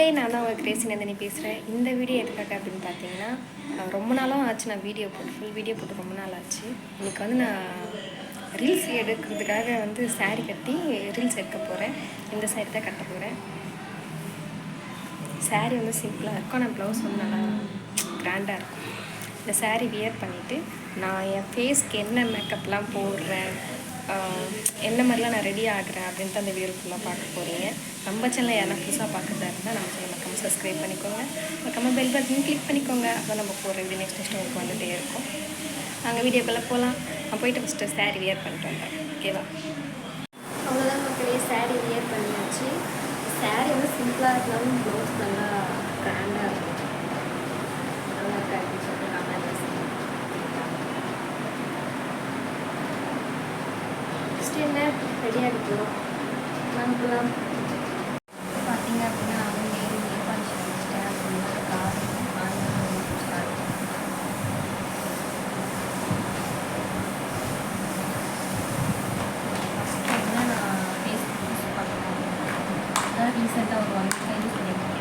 மக்களே, நான் தான் உங்கள் கிரேசி நந்தினி பேசுகிறேன். இந்த வீடியோ எதுக்காக அப்படின்னு பார்த்தீங்கன்னா, ரொம்ப நாளாக ஆச்சு நான் வீடியோ போட்டு ஃபுல் வீடியோ போட்டு ரொம்ப நாள் ஆச்சு. இன்றைக்கி வந்து நான் ரீல்ஸ் எடுக்கிறதுக்காக வந்து சாரீ கட்டி ரீல்ஸ் எடுக்க போகிறேன். இந்த சாரீ தான் கட்ட போகிறேன். சாரீ வந்து சிம்பிளாக இருக்கும், ஆனால் ப்ளவுஸ் வந்து நல்லா கிராண்டாக இருக்கும். இந்த சாரீ வியர் பண்ணிவிட்டு நான் என் ஃபேஸ்க்கு என்ன மேக்கப்லாம் போடுறேன், என்ன மாதிரிலாம் நான் ரெடி ஆகிறேன் அப்படின்ட்டு அந்த வீடியோ ஃபுல்லாக பார்க்க போகிறீங்க. நம்ம சேனலில் யாரா புதுசாக பார்க்குறதா இருந்தால் நம்ம சேனல் மறக்காமல் சப்ஸ்கிரைப் பண்ணிக்கோங்க, மறக்காமல் பெல் பட்டன் கிளிக் பண்ணிக்கோங்க. அப்போ நம்ம போகிற வீடியோ நெக்ஸ்ட் உங்களுக்கு வந்துகிட்டே இருக்கும். நாங்கள் வீடியோக்குள்ளே போகலாம். நான் போயிட்டு ஃபஸ்ட்டு சாரீ வியர் பண்ணிட்டு வந்தேன். ஓகேவா? அவ்வளோதான் மக்களே, சாரீ வியர் பண்ணியாச்சு. சாரீ வந்து சிம்பிளாக இருந்தாலும் ப்ளவுஸ் நல்லா கிராண்டாக இருக்கும். நல்லா இருக்கா அப்படின்னு சொல்லிட்டு கமெண்ட் ஃபஸ்ட்டு என்ன ரெடியாக இருக்கிறோம் நாங்கள் போகலாம். பார்த்தீங்க அப்படின்னா நான் வந்து நெயில் பாலிஷ் வச்சுட்டேன். அப்படின்னா கார் ஃபஸ்ட்டு என்ன நான் ஃபேஸ்புக் யூஸ் பண்ணுறேன். அதான் ரீசெண்டாக ஒரு 1 வீக்காக யூஸ் பண்ணியிருக்கேன்.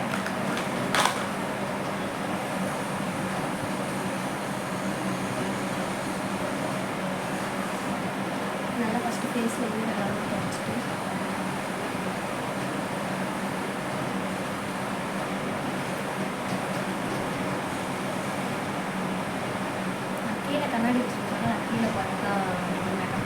நல்லா ஃபஸ்ட்டு ஃபேஸில் இருந்து நல்லா வச்சுட்டு கீழே கண்ணாடி வச்சுருக்காங்க. நான் கீழே பார்த்தா மேக்கப்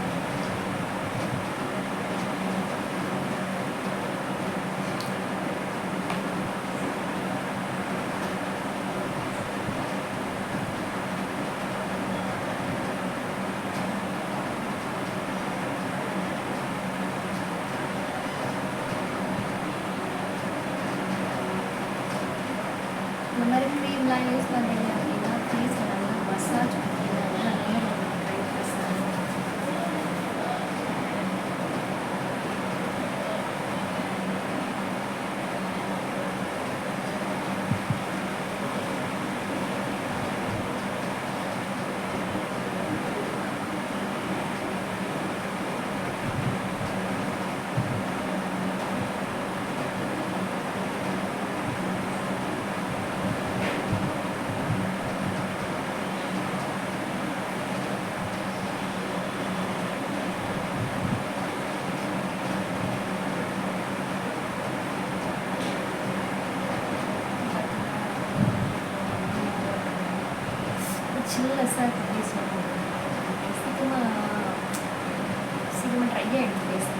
இந்த மாதிரி க்ரீம்லாம் யூஸ் பண்ணுறீங்க அப்படின்னா ஃபேஸில் நல்லா மசாஜ் பண்ணிங்கன்னா நல்லா ட்ரைட்னஸ் ஆகும். சில்லஸாக இருக்குது ஃபேஸ். சீக்கிரமாக ட்ரை ஆகிடுது ஃபேஸ்.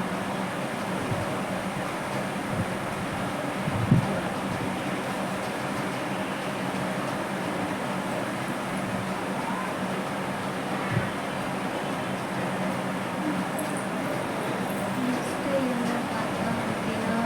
நெக்ஸ்ட்டு என்ன பார்த்தோம் அப்படின்னா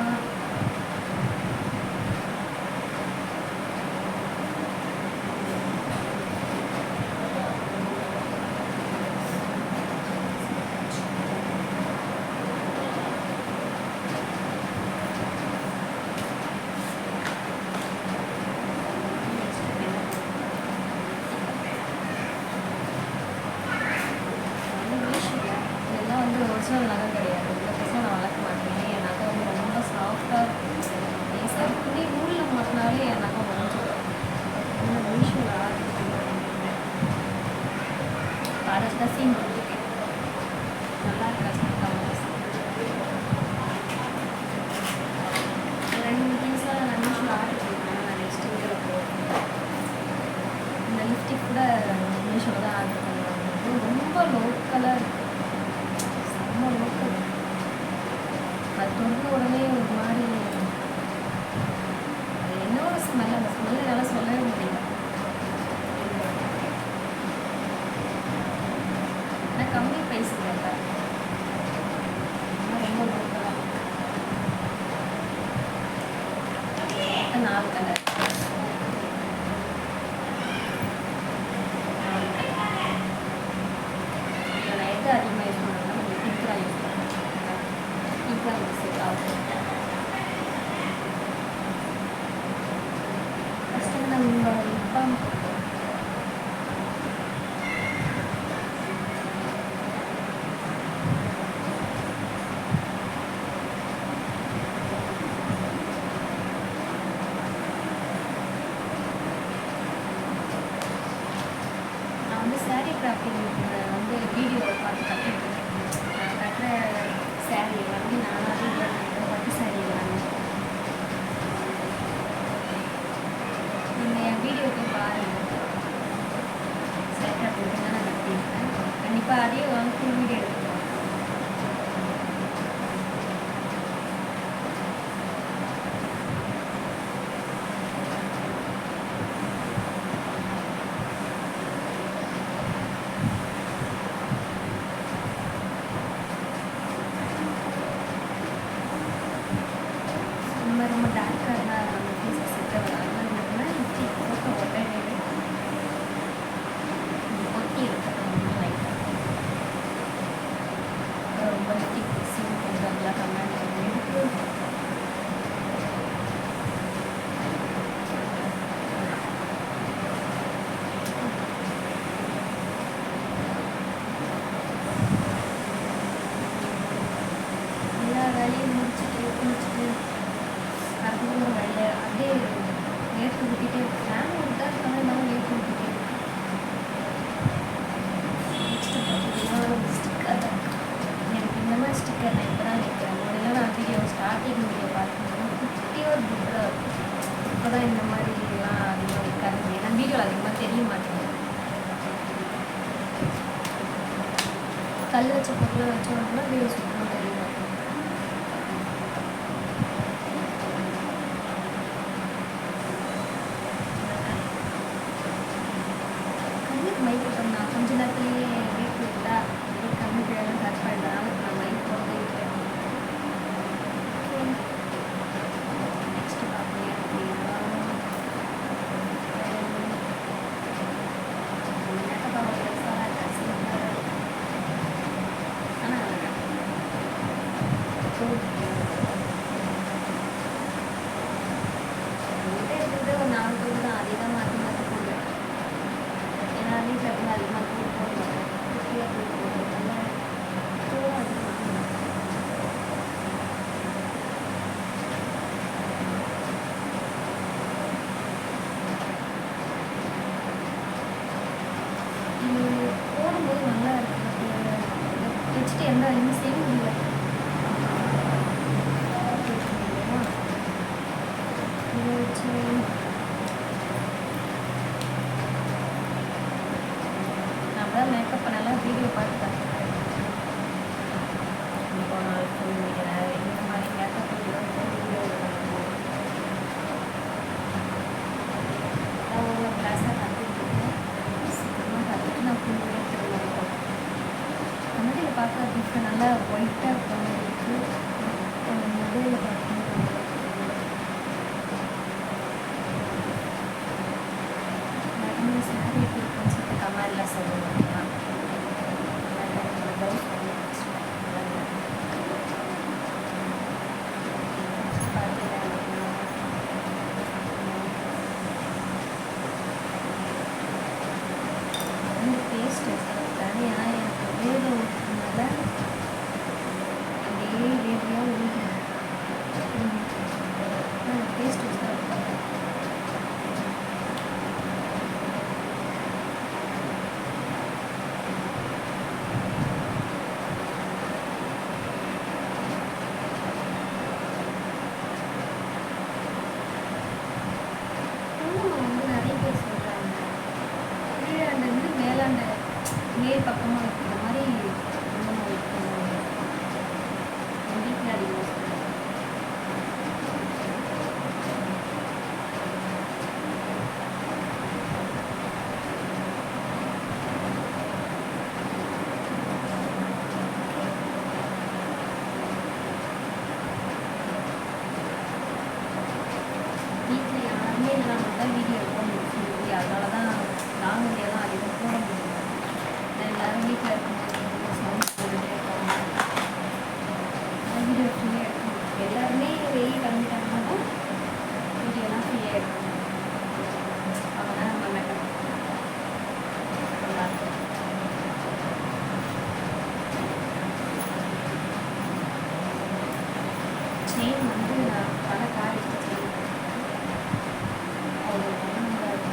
இதெல்லாம் வந்து ஒரிஜினல் நகை கிடையாது. இவ்வளோ பெருசாக நான் வளர்க்க மாட்டேன். என் நகை வந்து ரொம்ப சாஃப்டாக இருக்கும். லேசாக துணி நூலில் மாட்டினாலே என் நகை உடஞ்சிடும். இந்த மீஷோவில் ஆர்டர் பாரஸ்டா சீன் கொடுத்துருக்கேன். நல்லா இருக்கா ரெண்டு திங்ஸாக நான் மீஷோவில் ஆர்டர் பண்ணிருக்கேன். நான் நெக்ஸ்ட் வீடியோவில் போடுறேன். இந்த லிப்ஸ்டிக் கூட மீஷோவில் தான் ஆர்டர் பண்ணுவாங்க. ரொம்ப லோக்கலாக இருக்குது. செம்ம லோக்கல். அது தொடுத்த உடனே ஒரு மாதிரி அது என்ன ஒரு ஸ்மெல். அந்த ஸ்மெல் என்னால் சொல்லவே முடியல. ஆனால் கம்மி ப்ரைஸ் இல்லை. ரொம்ப லோக்கலாக 4 கலர். அதிகமாக யூஸ் பண்ணுறதுனா கொஞ்சம் திக்காக யூஸ் பண்ணுறேன். திக்காக மிக்ஸ் ஆகும். ஃபஸ்ட்டு நம்ம இப்போ அப்படிங்கிற வந்து வீடியோவை பார்த்து கற்றுக்கிட்டேன். நான் கட்டுற சேரீ எல்லாமே நானாகவே இல்லை, பட்டு சேரீ எல்லாமே. நீங்கள் என் வீடியோவுக்கு பாருங்கள், சேட்டை போட்டு தான் நான் கட்டியிருக்கேன். கண்டிப்பாக அதே வந்து ஃபுல் வீடியோ எடுத்துக்கலாம். ரொம்ப டார்க்காக இருந்தால் நம்ம ஃபேஸை செட் ஆகாது. அதனால இப்படி ஃபோட்டோ உடனே ஒட்டி எடுத்துக்கணும் லைட்டாக. ரொம்ப லிப்டிக் சீன் பண்ணுறாங்களா கமெண்ட் பண்ணிட்டு எல்லா வேலையும் முடிச்சுட்டு அதுக்கப்புறம் வேலை அப்படியே நேற்று ஊற்றிட்டே ஃபேன் விட்டா இருக்காங்க, இருந்தாலும் நேற்று ஊற்றிட்டே நெக்ஸ்ட்டு பார்த்தீங்கன்னா ஸ்டிக்கர் தான். எனக்கு இந்த மாதிரி ஸ்டிக்கர் நான் இப்போ தான் நிற்கிறேன். முதல்ல நான் வீடியோ ஸ்டார்டிங் வீடியோ பார்த்தீங்கன்னா குட்டியாக ஒரு புக்கராக இருக்கும். இப்போ தான் இந்த மாதிரிலாம் அதிகமாக இருக்காது, ஏன்னா வீடியோவில் அதிகமாக தெரிய மாட்டேங்குது. கல் வச்ச பொருளை வச்சோம்னா வீடியோ சுத்தமாக தெரிய மாட்டேங்குது. மைக் பண்ணா கொஞ்ச நேரத்துலேயே வீட்டு விட்டா கம்மி பிள்ளைங்க கட் பண்ணுறதுனால நான் மைக் போட்டு விட்டேன். நெக்ஸ்ட்டு பார்த்தீங்க அப்படின்னா மேக்கப்பாக பெருசாக கசிங்க ஆனால் இருக்கிறது ஒரு 4 பேர் தான், அதே தான் மாற்றி மாற்றி போடுவேன். ஏன்னா வீட்டில் வந்து அதிகமாக தூள் போடுவாங்க, குட்டியாக தூள் போடுறதுனால தூளும் அதிகமாக இது போடும்போது நல்லா இருக்குது. வச்சுட்டு எந்த வேலையுமே செய்ய முடியல. இதை வச்சு நான் மேக்கப் பண்ணலாம் வீடியோ பார்த்து கற்றுக்கிறேன். இப்போ நான் ஃபுல் இந்த மாதிரி மேக்கப் வீடியோ நான் ஒவ்வொரு கிளாஸாக கற்றுக்கிட்டேன். சீக்கிரமாக கற்றுட்டு நான் ஃபுல் வீடியோ திரும்ப கண்ணாடியில் பார்க்க டிஃப்ரெண்ட் நல்லா ஒயிட்டாக போனதுக்கு மொபைலில் பார்த்தீங்கன்னா சாரி எப்படி இருக்குன்னு சொல்லிட்டு கமெண்டில் சொல்லுவாங்க. பேஸ்ட் வச்சுருக்காரு, ஏன்னா எனக்கு வேலை ஊற்றுனால அப்படியே வேலையாக ஊற்றுறேன். பேஸ்ட் வச்சு தான் இருக்காங்க. நிறைய பேர் சொல்கிறாங்க கீழாண்ட இருந்து மேலாண்ட மேல் பக்கமாக வைக்கிற மாதிரி குங்குமம் வைக்கணும். என் வீட்டில் அதிகமாக சொல்லுவாங்க. வீட்டில் யாருமே இல்லாமல் தான் வீடியோ எடுக்க முடியும், அதனால தான் லாங் வீடியோலாம் அதிகம் போட முடியும். எல்லோரும் வீட்டில் இருக்கும்போது சவுண்ட் போட்டுகிட்டே இருப்பாங்க, வீடியோ ஃப்ரீயாக எடுக்க முடியும். எல்லாருமே வெயில் கிளம்பிட்டாங்கன்னா தான் வீடியோலாம் ஃப்ரீயாக எடுக்க முடியும். அவங்க நம்ம மேக்கப் நல்லாயிருக்கும். செயின் வந்து நான் பல கார் எடுத்து செயின் அவ்வளோ மேக்கப்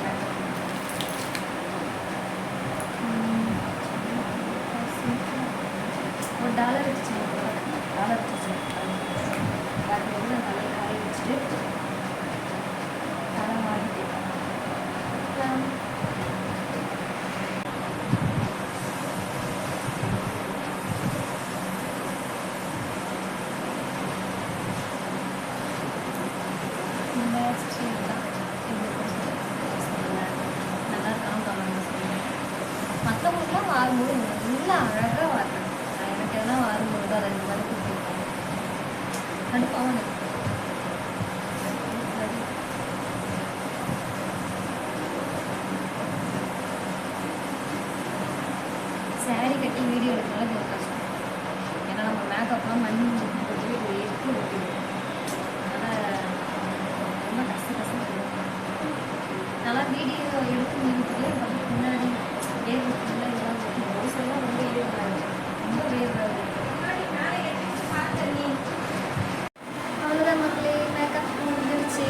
இந்த ஸ்டைல் தான் இது சொல்லுங்கள். நல்லா இருக்கான்னு கமெண்ட் சொல்லுங்கள். மற்றவங்களுக்குலாம் வாரும்போது நல்லா அழகாக வாருங்க. எனக்கு எதனா வாரும்போது அதை இந்த மாதிரி கொடுத்துருக்காங்க. கடுப்பாகவும் எனக்கு சாரி கட்டி வீடியோ எடுக்கிறதுனால ஒரு கஷ்டம். ஏன்னா நம்ம மேக்கப்லாம் பண்ணி முடிச்சுட்டு ஒரு எடுத்து விட்டுருவோம். அதனால் ரொம்ப கஷ்டம் நல்லா வீடியோ எடுத்து முடிச்சுட்டு முன்னாடி வேர்வை ஃபுல்லாக இதெல்லாம் ஒரு சொல்லலாம் ரொம்ப வேர்வாங்க. ரொம்ப வேர்வாங்க. அவ்வளோதான் மக்களே, மேக்கப் முடிஞ்சிருச்சு.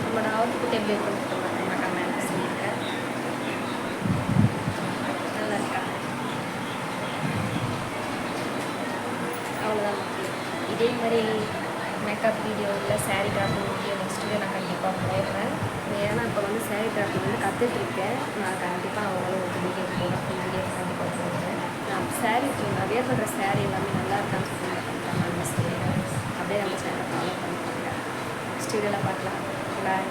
நம்மளோட அவுட்புட் எப்படி இருக்குன்னு சொல்லுவாங்க கமெண்ட் சொல்லியிருக்கேன். நல்லா இருக்கா? அவ்வளோதான் மக்களே. இதே மாதிரி மேக்கப் வீடியோ இல்லை sari graphing video next video நான் கண்டிப்பாக போடுறேன். ஏன்னா இப்போ வந்து சாரீ கிராஃபிங் வந்து கற்றுட்ருக்கேன். நான் கண்டிப்பாக அவங்களும் ஒரு வீடியோ போடுறேன். வீடியோ கண்டிப்பாக போடுறேன். நான் சாரீ நான் வேர் பண்ணுற சாரீ எல்லாமே நல்லா இருக்கான்னு சொல்லி நான் சொல்லிடுறேன். அப்படியே நம்ம சேனலை ஃபாலோ பண்ணிக்கோங்க. நெக்ஸ்ட் வீடியோவில் பார்க்கலாம். பாய்.